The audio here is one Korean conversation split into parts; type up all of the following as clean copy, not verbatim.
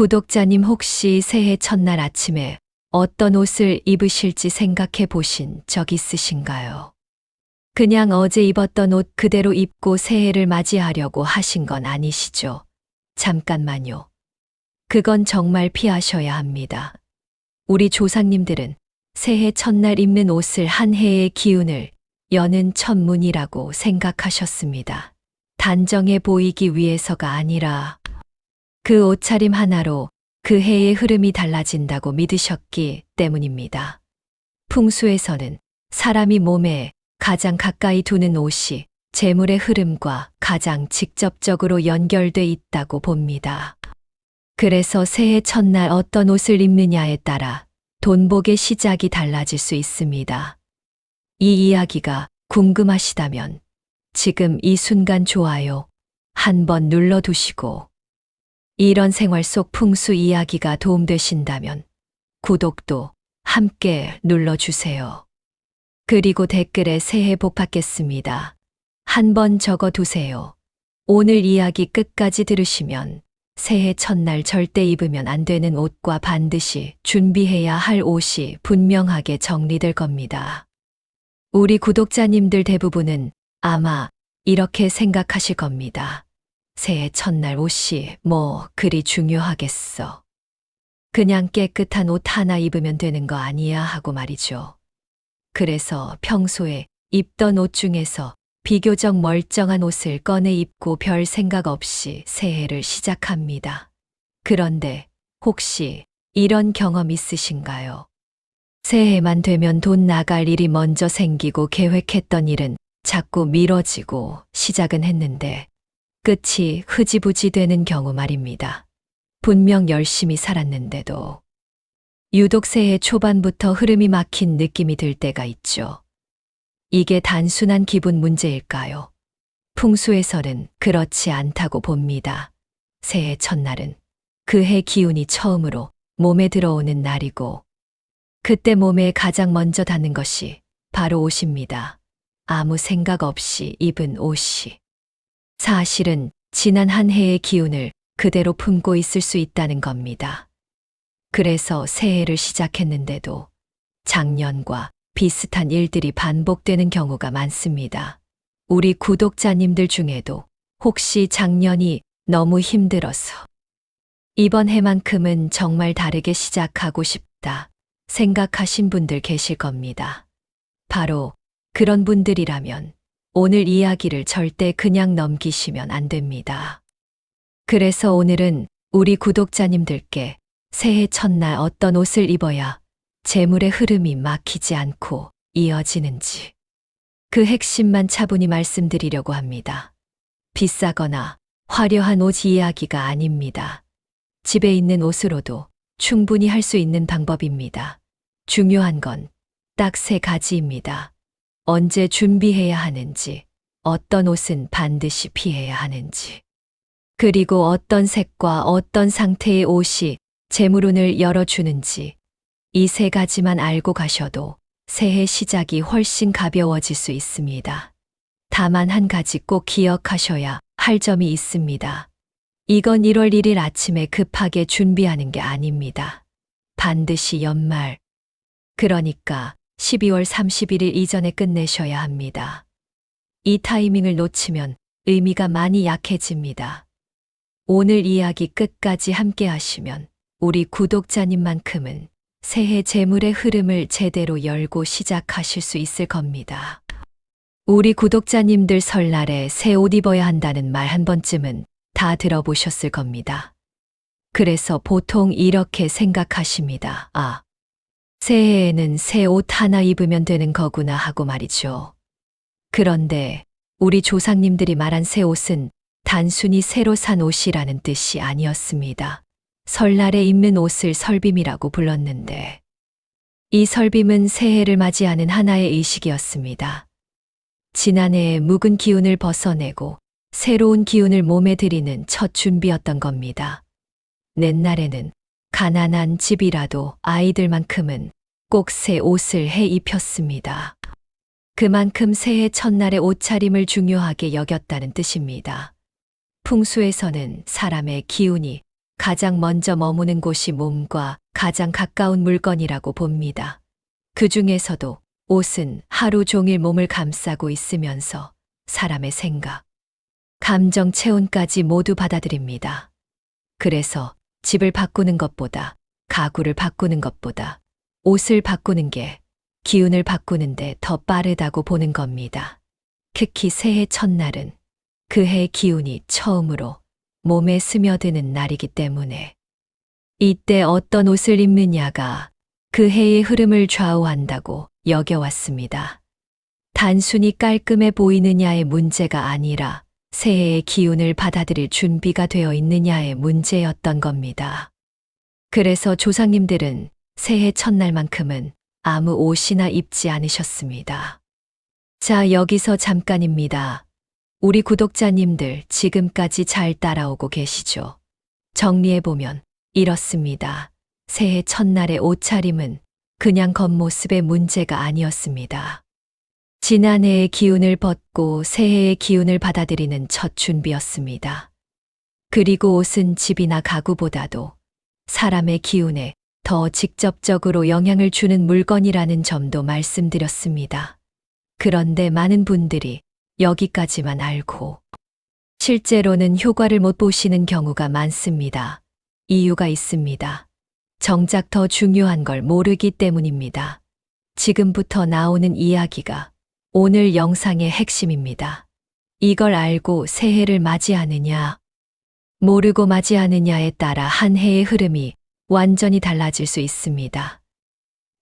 구독자님 혹시 새해 첫날 아침에 어떤 옷을 입으실지 생각해 보신 적 있으신가요? 그냥 어제 입었던 옷 그대로 입고 새해를 맞이하려고 하신 건 아니시죠? 잠깐만요. 그건 정말 피하셔야 합니다. 우리 조상님들은 새해 첫날 입는 옷을 한 해의 기운을 여는 천문이라고 생각하셨습니다. 단정해 보이기 위해서가 아니라 그 옷차림 하나로 그 해의 흐름이 달라진다고 믿으셨기 때문입니다. 풍수에서는 사람이 몸에 가장 가까이 두는 옷이 재물의 흐름과 가장 직접적으로 연결돼 있다고 봅니다. 그래서 새해 첫날 어떤 옷을 입느냐에 따라 돈복의 시작이 달라질 수 있습니다. 이 이야기가 궁금하시다면 지금 이 순간 좋아요 한번 눌러두시고 이런 생활 속 풍수 이야기가 도움되신다면 구독도 함께 눌러주세요. 그리고 댓글에 새해 복 받겠습니다. 한번 적어두세요. 오늘 이야기 끝까지 들으시면 새해 첫날 절대 입으면 안 되는 옷과 반드시 준비해야 할 옷이 분명하게 정리될 겁니다. 우리 구독자님들 대부분은 아마 이렇게 생각하실 겁니다. 새해 첫날 옷이 뭐 그리 중요하겠어. 그냥 깨끗한 옷 하나 입으면 되는 거 아니야 하고 말이죠. 그래서 평소에 입던 옷 중에서 비교적 멀쩡한 옷을 꺼내 입고 별 생각 없이 새해를 시작합니다. 그런데 혹시 이런 경험 있으신가요? 새해만 되면 돈 나갈 일이 먼저 생기고 계획했던 일은 자꾸 미뤄지고 시작은 했는데 끝이 흐지부지 되는 경우 말입니다. 분명 열심히 살았는데도 유독 새해 초반부터 흐름이 막힌 느낌이 들 때가 있죠. 이게 단순한 기분 문제일까요? 풍수에서는 그렇지 않다고 봅니다. 새해 첫날은 그 해 기운이 처음으로 몸에 들어오는 날이고 그때 몸에 가장 먼저 닿는 것이 바로 옷입니다. 아무 생각 없이 입은 옷이. 사실은 지난 한 해의 기운을 그대로 품고 있을 수 있다는 겁니다. 그래서 새해를 시작했는데도 작년과 비슷한 일들이 반복되는 경우가 많습니다. 우리 구독자님들 중에도 혹시 작년이 너무 힘들어서 이번 해만큼은 정말 다르게 시작하고 싶다 생각하신 분들 계실 겁니다. 바로 그런 분들이라면 오늘 이야기를 절대 그냥 넘기시면 안 됩니다. 그래서 오늘은 우리 구독자님들께 새해 첫날 어떤 옷을 입어야 재물의 흐름이 막히지 않고 이어지는지 그 핵심만 차분히 말씀드리려고 합니다. 비싸거나 화려한 옷 이야기가 아닙니다. 집에 있는 옷으로도 충분히 할 수 있는 방법입니다. 중요한 건 딱 3가지입니다. 언제 준비해야 하는지, 어떤 옷은 반드시 피해야 하는지, 그리고 어떤 색과 어떤 상태의 옷이 재물운을 열어주는지 이 3가지만 알고 가셔도 새해 시작이 훨씬 가벼워질 수 있습니다. 다만 한 가지 꼭 기억하셔야 할 점이 있습니다. 이건 1월 1일 아침에 급하게 준비하는 게 아닙니다. 반드시 연말, 그러니까 12월 31일 이전에 끝내셔야 합니다. 이 타이밍을 놓치면 의미가 많이 약해집니다. 오늘 이야기 끝까지 함께 하시면 우리 구독자님만큼은 새해 재물의 흐름을 제대로 열고 시작하실 수 있을 겁니다. 우리 구독자님들 설날에 새 옷 입어야 한다는 말 한 번쯤은 다 들어보셨을 겁니다. 그래서 보통 이렇게 생각하십니다. 아, 새해에는 새 옷 하나 입으면 되는 거구나 하고 말이죠. 그런데 우리 조상님들이 말한 새 옷은 단순히 새로 산 옷이라는 뜻이 아니었습니다. 설날에 입는 옷을 설빔이라고 불렀는데 이 설빔은 새해를 맞이하는 하나의 의식이었습니다. 지난해의 묵은 기운을 벗어내고 새로운 기운을 몸에 들이는 첫 준비였던 겁니다. 옛날에는 가난한 집이라도 아이들만큼은 꼭 새 옷을 해 입혔습니다. 그만큼 새해 첫날의 옷차림을 중요하게 여겼다는 뜻입니다. 풍수에서는 사람의 기운이 가장 먼저 머무는 곳이 몸과 가장 가까운 물건이라고 봅니다. 그 중에서도 옷은 하루 종일 몸을 감싸고 있으면서 사람의 생각, 감정, 체온까지 모두 받아들입니다. 그래서 집을 바꾸는 것보다, 가구를 바꾸는 것보다 옷을 바꾸는 게 기운을 바꾸는데 더 빠르다고 보는 겁니다. 특히 새해 첫날은 그 해의 기운이 처음으로 몸에 스며드는 날이기 때문에 이때 어떤 옷을 입느냐가 그 해의 흐름을 좌우한다고 여겨왔습니다. 단순히 깔끔해 보이느냐의 문제가 아니라 새해의 기운을 받아들일 준비가 되어 있느냐의 문제였던 겁니다. 그래서 조상님들은 새해 첫날만큼은 아무 옷이나 입지 않으셨습니다. 자, 여기서 잠깐입니다. 우리 구독자님들 지금까지 잘 따라오고 계시죠? 정리해보면 이렇습니다. 새해 첫날의 옷차림은 그냥 겉모습의 문제가 아니었습니다. 지난해의 기운을 벗고 새해의 기운을 받아들이는 첫 준비였습니다. 그리고 옷은 집이나 가구보다도 사람의 기운에 더 직접적으로 영향을 주는 물건이라는 점도 말씀드렸습니다. 그런데 많은 분들이 여기까지만 알고 실제로는 효과를 못 보시는 경우가 많습니다. 이유가 있습니다. 정작 더 중요한 걸 모르기 때문입니다. 지금부터 나오는 이야기가 오늘 영상의 핵심입니다. 이걸 알고 새해를 맞이하느냐, 모르고 맞이하느냐에 따라 한 해의 흐름이 완전히 달라질 수 있습니다.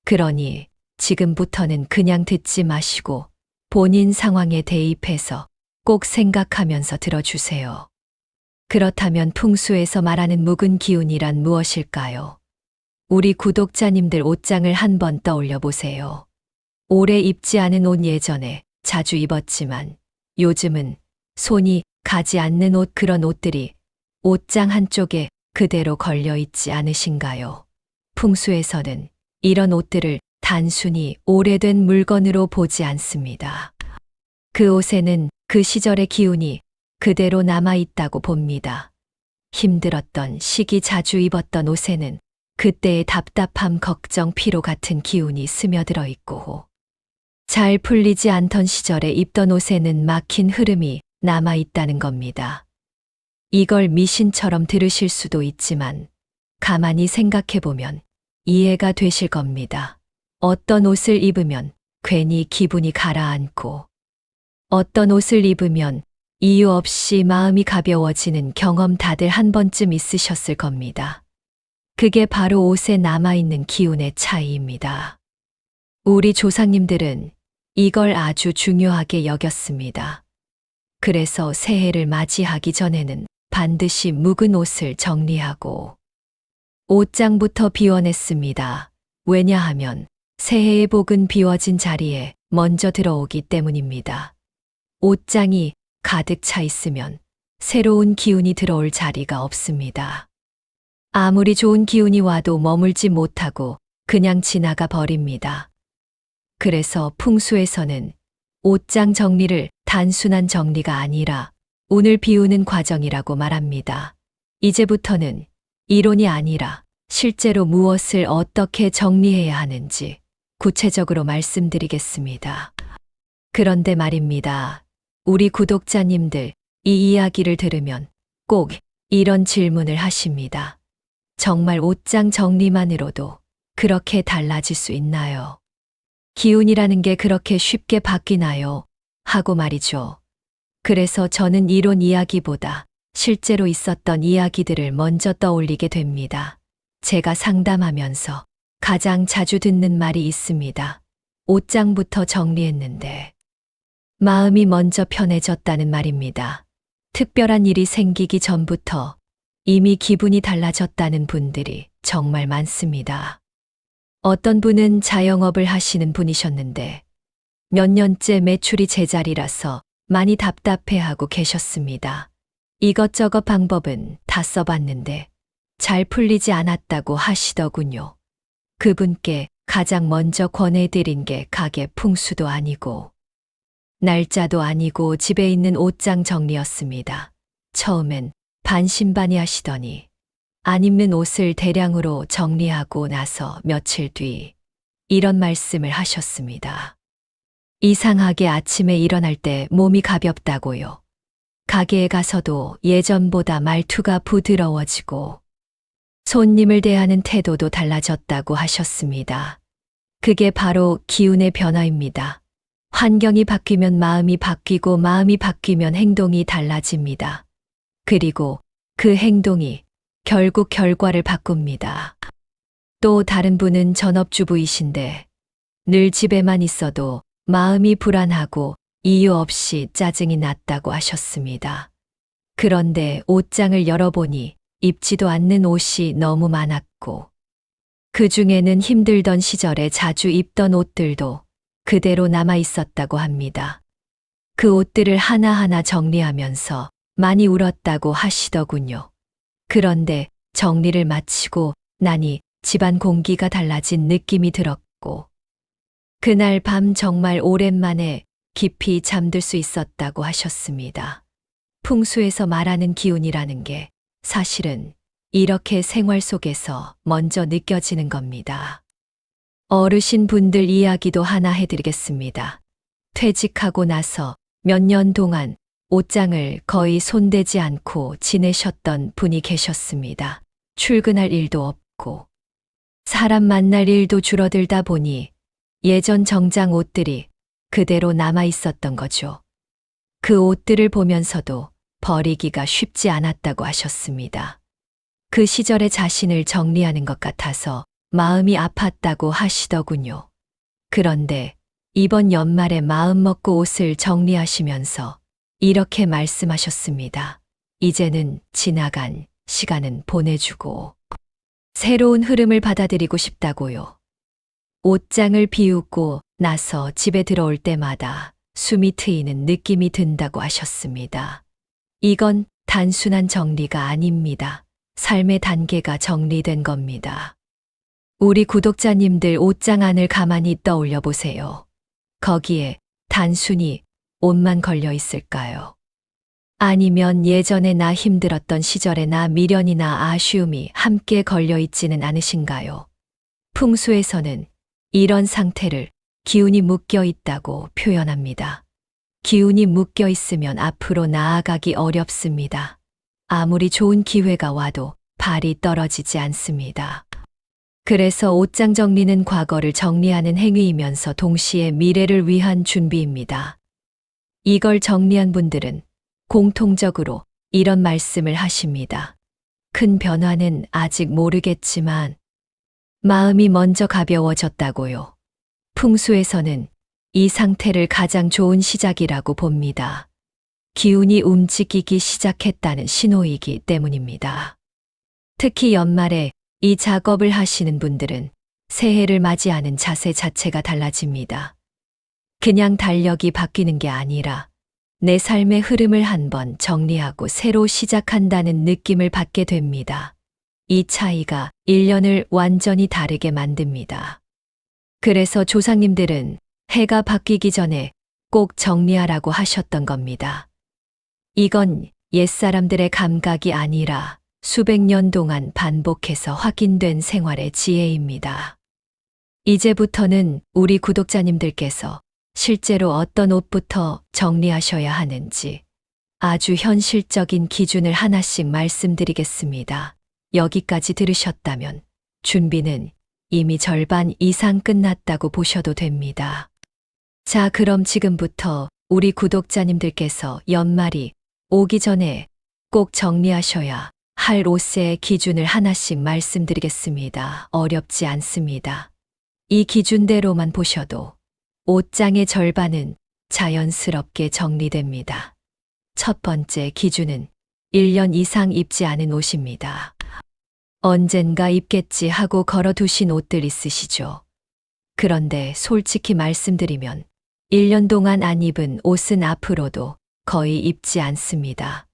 그러니 지금부터는 그냥 듣지 마시고 본인 상황에 대입해서 꼭 생각하면서 들어주세요. 그렇다면 풍수에서 말하는 묵은 기운이란 무엇일까요? 우리 구독자님들 옷장을 한번 떠올려 보세요. 오래 입지 않은 옷 예전에 자주 입었지만 요즘은 손이 가지 않는 옷, 그런 옷들이 옷장 한쪽에 그대로 걸려 있지 않으신가요? 풍수에서는 이런 옷들을 단순히 오래된 물건으로 보지 않습니다. 그 옷에는 그 시절의 기운이 그대로 남아있다고 봅니다. 힘들었던 시기, 자주 입었던 옷에는 그때의 답답함, 걱정, 피로 같은 기운이 스며들어 있고, 잘 풀리지 않던 시절에 입던 옷에는 막힌 흐름이 남아있다는 겁니다. 이걸 미신처럼 들으실 수도 있지만 가만히 생각해보면 이해가 되실 겁니다. 어떤 옷을 입으면 괜히 기분이 가라앉고, 어떤 옷을 입으면 이유 없이 마음이 가벼워지는 경험 다들 한 번쯤 있으셨을 겁니다. 그게 바로 옷에 남아있는 기운의 차이입니다. 우리 조상님들은 이걸 아주 중요하게 여겼습니다. 그래서 새해를 맞이하기 전에는 반드시 묵은 옷을 정리하고 옷장부터 비워냈습니다. 왜냐하면 새해의 복은 비워진 자리에 먼저 들어오기 때문입니다. 옷장이 가득 차 있으면 새로운 기운이 들어올 자리가 없습니다. 아무리 좋은 기운이 와도 머물지 못하고 그냥 지나가 버립니다. 그래서 풍수에서는 옷장 정리를 단순한 정리가 아니라 운을 비우는 과정이라고 말합니다. 이제부터는 이론이 아니라 실제로 무엇을 어떻게 정리해야 하는지 구체적으로 말씀드리겠습니다. 그런데 말입니다. 우리 구독자님들, 이 이야기를 들으면 꼭 이런 질문을 하십니다. 정말 옷장 정리만으로도 그렇게 달라질 수 있나요? 기운이라는 게 그렇게 쉽게 바뀌나요? 하고 말이죠. 그래서 저는 이론 이야기보다 실제로 있었던 이야기들을 먼저 떠올리게 됩니다. 제가 상담하면서 가장 자주 듣는 말이 있습니다. 옷장부터 정리했는데 마음이 먼저 편해졌다는 말입니다. 특별한 일이 생기기 전부터 이미 기분이 달라졌다는 분들이 정말 많습니다. 어떤 분은 자영업을 하시는 분이셨는데 몇 년째 매출이 제자리라서 많이 답답해하고 계셨습니다. 이것저것 방법은 다 써봤는데 잘 풀리지 않았다고 하시더군요. 그분께 가장 먼저 권해드린 게 가게 풍수도 아니고 날짜도 아니고 집에 있는 옷장 정리였습니다. 처음엔 반신반의 하시더니 안 입는 옷을 대량으로 정리하고 나서 며칠 뒤 이런 말씀을 하셨습니다. 이상하게 아침에 일어날 때 몸이 가볍다고요. 가게에 가서도 예전보다 말투가 부드러워지고 손님을 대하는 태도도 달라졌다고 하셨습니다. 그게 바로 기운의 변화입니다. 환경이 바뀌면 마음이 바뀌고 마음이 바뀌면 행동이 달라집니다. 그리고 그 행동이 결국 결과를 바꿉니다. 또 다른 분은 전업주부이신데 늘 집에만 있어도 마음이 불안하고 이유 없이 짜증이 났다고 하셨습니다. 그런데 옷장을 열어보니 입지도 않는 옷이 너무 많았고 그 중에는 힘들던 시절에 자주 입던 옷들도 그대로 남아 있었다고 합니다. 그 옷들을 하나하나 정리하면서 많이 울었다고 하시더군요. 그런데 정리를 마치고 나니 집안 공기가 달라진 느낌이 들었고 그날 밤 정말 오랜만에 깊이 잠들 수 있었다고 하셨습니다. 풍수에서 말하는 기운이라는 게 사실은 이렇게 생활 속에서 먼저 느껴지는 겁니다. 어르신 분들 이야기도 하나 해드리겠습니다. 퇴직하고 나서 몇 년 동안 옷장을 거의 손대지 않고 지내셨던 분이 계셨습니다. 출근할 일도 없고 사람 만날 일도 줄어들다 보니 예전 정장 옷들이 그대로 남아 있었던 거죠. 그 옷들을 보면서도 버리기가 쉽지 않았다고 하셨습니다. 그 시절의 자신을 정리하는 것 같아서 마음이 아팠다고 하시더군요. 그런데 이번 연말에 마음 먹고 옷을 정리하시면서 이렇게 말씀하셨습니다. 이제는 지나간 시간은 보내주고 새로운 흐름을 받아들이고 싶다고요. 옷장을 비우고 나서 집에 들어올 때마다 숨이 트이는 느낌이 든다고 하셨습니다. 이건 단순한 정리가 아닙니다. 삶의 단계가 정리된 겁니다. 우리 구독자님들 옷장 안을 가만히 떠올려 보세요. 거기에 단순히 옷만 걸려 있을까요? 아니면 예전에 나 힘들었던 시절의 나 미련이나 아쉬움이 함께 걸려 있지는 않으신가요? 풍수에서는 이런 상태를 기운이 묶여 있다고 표현합니다. 기운이 묶여 있으면 앞으로 나아가기 어렵습니다. 아무리 좋은 기회가 와도 발이 떨어지지 않습니다. 그래서 옷장 정리는 과거를 정리하는 행위이면서 동시에 미래를 위한 준비입니다. 이걸 정리한 분들은 공통적으로 이런 말씀을 하십니다. 큰 변화는 아직 모르겠지만 마음이 먼저 가벼워졌다고요. 풍수에서는 이 상태를 가장 좋은 시작이라고 봅니다. 기운이 움직이기 시작했다는 신호이기 때문입니다. 특히 연말에 이 작업을 하시는 분들은 새해를 맞이하는 자세 자체가 달라집니다. 그냥 달력이 바뀌는 게 아니라 내 삶의 흐름을 한번 정리하고 새로 시작한다는 느낌을 받게 됩니다. 이 차이가 1년을 완전히 다르게 만듭니다. 그래서 조상님들은 해가 바뀌기 전에 꼭 정리하라고 하셨던 겁니다. 이건 옛사람들의 감각이 아니라 수백 년 동안 반복해서 확인된 생활의 지혜입니다. 이제부터는 우리 구독자님들께서 실제로 어떤 옷부터 정리하셔야 하는지 아주 현실적인 기준을 하나씩 말씀드리겠습니다. 여기까지 들으셨다면 준비는 이미 절반 이상 끝났다고 보셔도 됩니다. 자, 그럼 지금부터 우리 구독자님들께서 연말이 오기 전에 꼭 정리하셔야 할 옷의 기준을 하나씩 말씀드리겠습니다. 어렵지 않습니다. 이 기준대로만 보셔도 옷장의 절반은 자연스럽게 정리됩니다. 첫 번째 기준은 1년 이상 입지 않은 옷입니다. 언젠가 입겠지 하고 걸어두신 옷들 있으시죠? 그런데 솔직히 말씀드리면 1년 동안 안 입은 옷은 앞으로도 거의 입지 않습니다.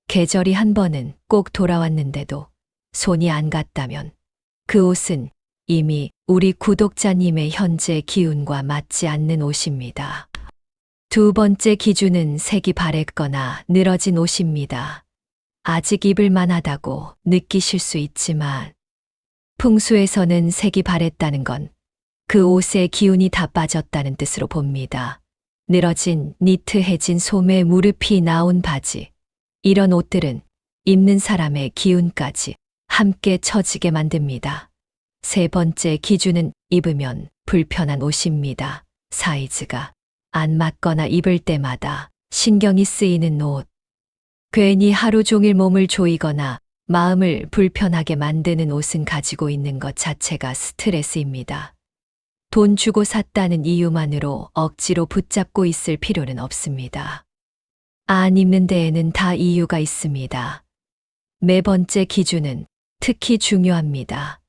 계절이 한 번은 꼭 돌아왔는데도 손이 안 갔다면 그 옷은 이미 우리 구독자님의 현재 기운과 맞지 않는 옷입니다. 두 번째 기준은 색이 바랬거나 늘어진 옷입니다. 아직 입을 만하다고 느끼실 수 있지만 풍수에서는 색이 바랬다는 건 그 옷의 기운이 다 빠졌다는 뜻으로 봅니다. 늘어진 니트해진 소매 무릎이 나온 바지. 이런 옷들은 입는 사람의 기운까지 함께 처지게 만듭니다. 세 번째 기준은 입으면 불편한 옷입니다. 사이즈가 안 맞거나 입을 때마다 신경이 쓰이는 옷. 괜히 하루 종일 몸을 조이거나 마음을 불편하게 만드는 옷은 가지고 있는 것 자체가 스트레스입니다. 돈 주고 샀다는 이유만으로 억지로 붙잡고 있을 필요는 없습니다. 안 입는 데에는 다 이유가 있습니다. 네 번째 기준은 특히 중요합니다.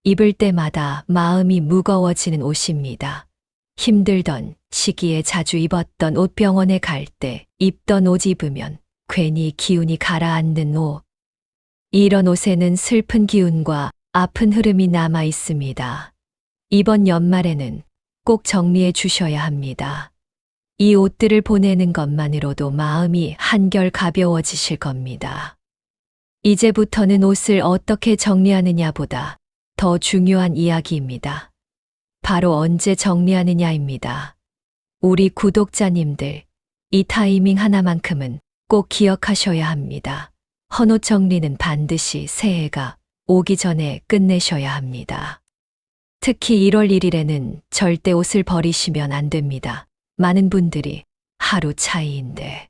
입을 때마다 마음이 무거워지는 옷입니다. 힘들던 시기에 자주 입었던 옷, 병원에 갈 때 입던 옷 입으면 괜히 기운이 가라앉는 옷. 이런 옷에는 슬픈 기운과 아픈 흐름이 남아 있습니다. 이번 연말에는 꼭 정리해 주셔야 합니다. 이 옷들을 보내는 것만으로도 마음이 한결 가벼워지실 겁니다. 이제부터는 옷을 어떻게 정리하느냐보다 더 중요한 이야기입니다. 바로 언제 정리하느냐입니다. 우리 구독자님들, 이 타이밍 하나만큼은 꼭 기억하셔야 합니다. 헌옷 정리는 반드시 새해가 오기 전에 끝내셔야 합니다. 특히 1월 1일에는 절대 옷을 버리시면 안 됩니다. 많은 분들이 하루 차이인데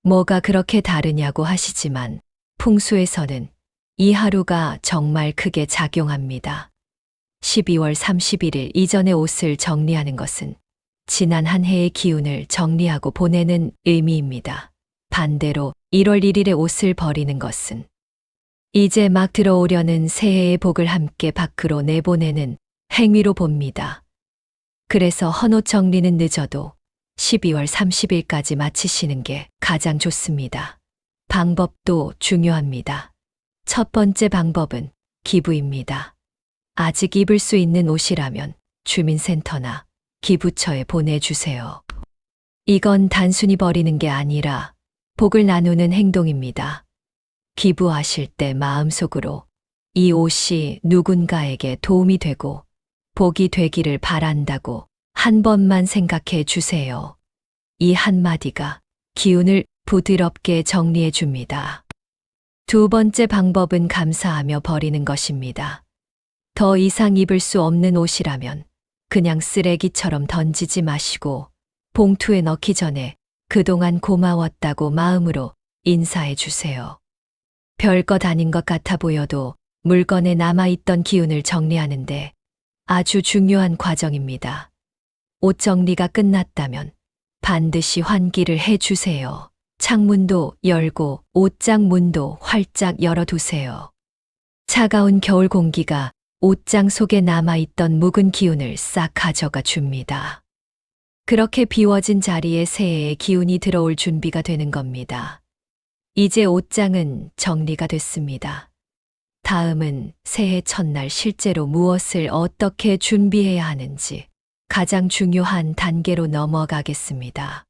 뭐가 그렇게 다르냐고 하시지만 풍수에서는 이 하루가 정말 크게 작용합니다. 12월 31일 이전의 옷을 정리하는 것은 지난 한 해의 기운을 정리하고 보내는 의미입니다. 반대로 1월 1일에 옷을 버리는 것은 이제 막 들어오려는 새해의 복을 함께 밖으로 내보내는 행위로 봅니다. 그래서 헌옷 정리는 늦어도 12월 30일까지 마치시는 게 가장 좋습니다. 방법도 중요합니다. 첫 번째 방법은 기부입니다. 아직 입을 수 있는 옷이라면 주민센터나 기부처에 보내주세요. 이건 단순히 버리는 게 아니라 복을 나누는 행동입니다. 기부하실 때 마음속으로 이 옷이 누군가에게 도움이 되고 복이 되기를 바란다고 한 번만 생각해 주세요. 이 한마디가 기운을 부드럽게 정리해 줍니다. 두 번째 방법은 감사하며 버리는 것입니다. 더 이상 입을 수 없는 옷이라면 그냥 쓰레기처럼 던지지 마시고 봉투에 넣기 전에 그동안 고마웠다고 마음으로 인사해 주세요. 별것 아닌 것 같아 보여도 물건에 남아있던 기운을 정리하는데 아주 중요한 과정입니다. 옷 정리가 끝났다면 반드시 환기를 해 주세요. 창문도 열고 옷장 문도 활짝 열어두세요. 차가운 겨울 공기가 옷장 속에 남아있던 묵은 기운을 싹 가져가 줍니다. 그렇게 비워진 자리에 새해의 기운이 들어올 준비가 되는 겁니다. 이제 옷장은 정리가 됐습니다. 다음은 새해 첫날 실제로 무엇을 어떻게 준비해야 하는지 가장 중요한 단계로 넘어가겠습니다.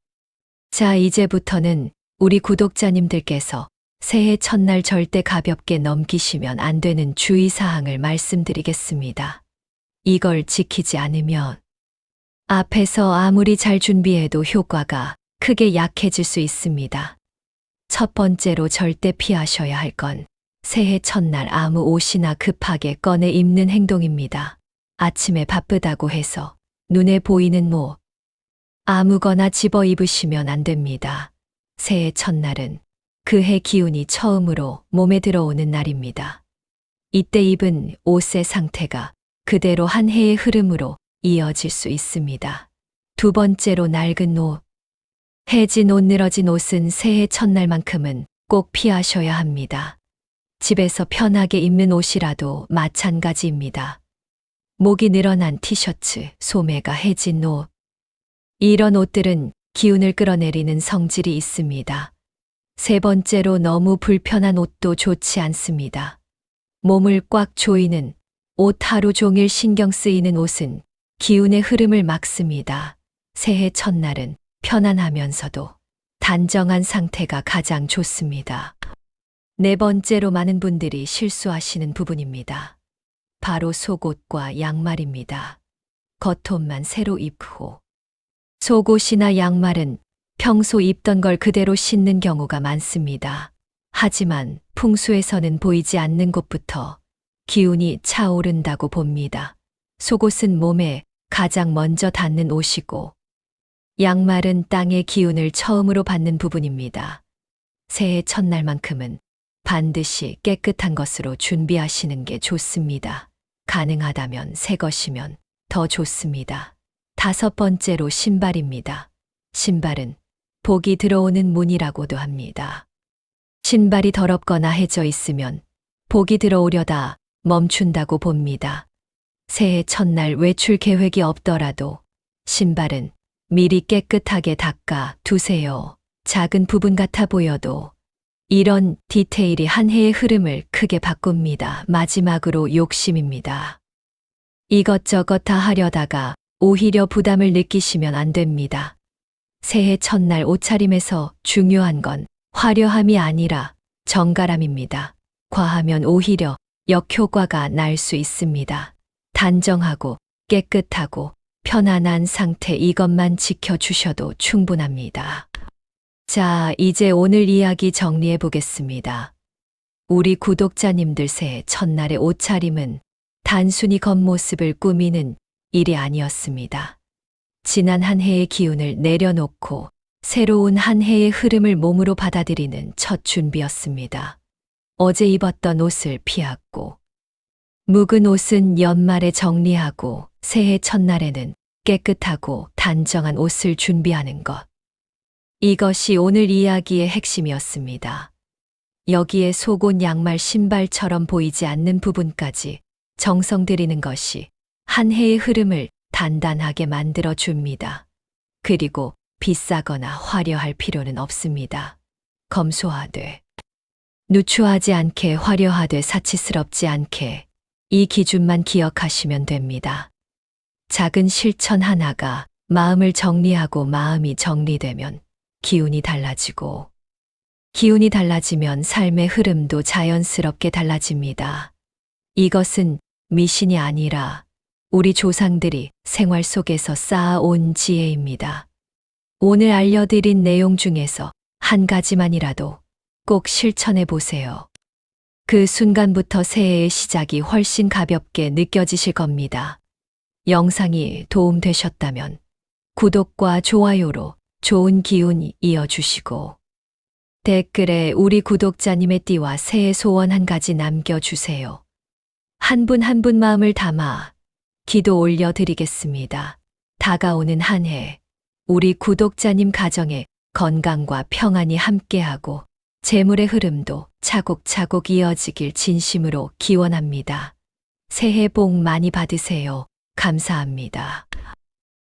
자, 이제부터는 우리 구독자님들께서 새해 첫날 절대 가볍게 넘기시면 안 되는 주의사항을 말씀드리겠습니다. 이걸 지키지 않으면 앞에서 아무리 잘 준비해도 효과가 크게 약해질 수 있습니다. 첫 번째로 절대 피하셔야 할 건 새해 첫날 아무 옷이나 급하게 꺼내 입는 행동입니다. 아침에 바쁘다고 해서 눈에 보이는 옷 아무거나 집어 입으시면 안 됩니다. 새해 첫날은 그해 기운이 처음으로 몸에 들어오는 날입니다. 이때 입은 옷의 상태가 그대로 한 해의 흐름으로 이어질 수 있습니다. 두 번째로 낡은 옷. 해진 옷, 늘어진 옷은 새해 첫날만큼은 꼭 피하셔야 합니다. 집에서 편하게 입는 옷이라도 마찬가지입니다. 목이 늘어난 티셔츠, 소매가 해진 옷. 이런 옷들은 기운을 끌어내리는 성질이 있습니다. 세 번째로 너무 불편한 옷도 좋지 않습니다. 몸을 꽉 조이는 옷, 하루 종일 신경 쓰이는 옷은 기운의 흐름을 막습니다. 새해 첫날은 편안하면서도 단정한 상태가 가장 좋습니다. 네 번째로 많은 분들이 실수하시는 부분입니다. 바로 속옷과 양말입니다. 겉옷만 새로 입고. 속옷이나 양말은 평소 입던 걸 그대로 신는 경우가 많습니다. 하지만 풍수에서는 보이지 않는 곳부터 기운이 차오른다고 봅니다. 속옷은 몸에 가장 먼저 닿는 옷이고, 양말은 땅의 기운을 처음으로 받는 부분입니다. 새해 첫날만큼은 반드시 깨끗한 것으로 준비하시는 게 좋습니다. 가능하다면 새 것이면 더 좋습니다. 다섯 번째로 신발입니다. 신발은 복이 들어오는 문이라고도 합니다. 신발이 더럽거나 해져 있으면 복이 들어오려다 멈춘다고 봅니다. 새해 첫날 외출 계획이 없더라도 신발은 미리 깨끗하게 닦아 두세요. 작은 부분 같아 보여도 이런 디테일이 한 해의 흐름을 크게 바꿉니다. 마지막으로 욕심입니다. 이것저것 다 하려다가 오히려 부담을 느끼시면 안 됩니다. 새해 첫날 옷차림에서 중요한 건 화려함이 아니라 정갈함입니다. 과하면 오히려 역효과가 날 수 있습니다. 단정하고 깨끗하고 편안한 상태, 이것만 지켜주셔도 충분합니다. 자, 이제 오늘 이야기 정리해 보겠습니다. 우리 구독자님들 새해 첫날의 옷차림은 단순히 겉모습을 꾸미는 일이 아니었습니다. 지난 한 해의 기운을 내려놓고 새로운 한 해의 흐름을 몸으로 받아들이는 첫 준비였습니다. 어제 입었던 옷을 피하고, 묵은 옷은 연말에 정리하고, 새해 첫날에는 깨끗하고 단정한 옷을 준비하는 것. 이것이 오늘 이야기의 핵심이었습니다. 여기에 속옷, 양말, 신발처럼 보이지 않는 부분까지 정성 들이는 것이 한 해의 흐름을 단단하게 만들어 줍니다. 그리고 비싸거나 화려할 필요는 없습니다. 검소하되, 누추하지 않게, 화려하되 사치스럽지 않게, 이 기준만 기억하시면 됩니다. 작은 실천 하나가 마음을 정리하고, 마음이 정리되면 기운이 달라지고, 기운이 달라지면 삶의 흐름도 자연스럽게 달라집니다. 이것은 미신이 아니라 우리 조상들이 생활 속에서 쌓아온 지혜입니다. 오늘 알려드린 내용 중에서 한 가지만이라도 꼭 실천해 보세요. 그 순간부터 새해의 시작이 훨씬 가볍게 느껴지실 겁니다. 영상이 도움되셨다면 구독과 좋아요로 좋은 기운 이어주시고, 댓글에 우리 구독자님의 띠와 새해 소원 한 가지 남겨주세요. 한 분 한 분 마음을 담아 기도 올려드리겠습니다. 다가오는 한 해, 우리 구독자님 가정에 건강과 평안이 함께하고 재물의 흐름도 차곡차곡 이어지길 진심으로 기원합니다. 새해 복 많이 받으세요. 감사합니다.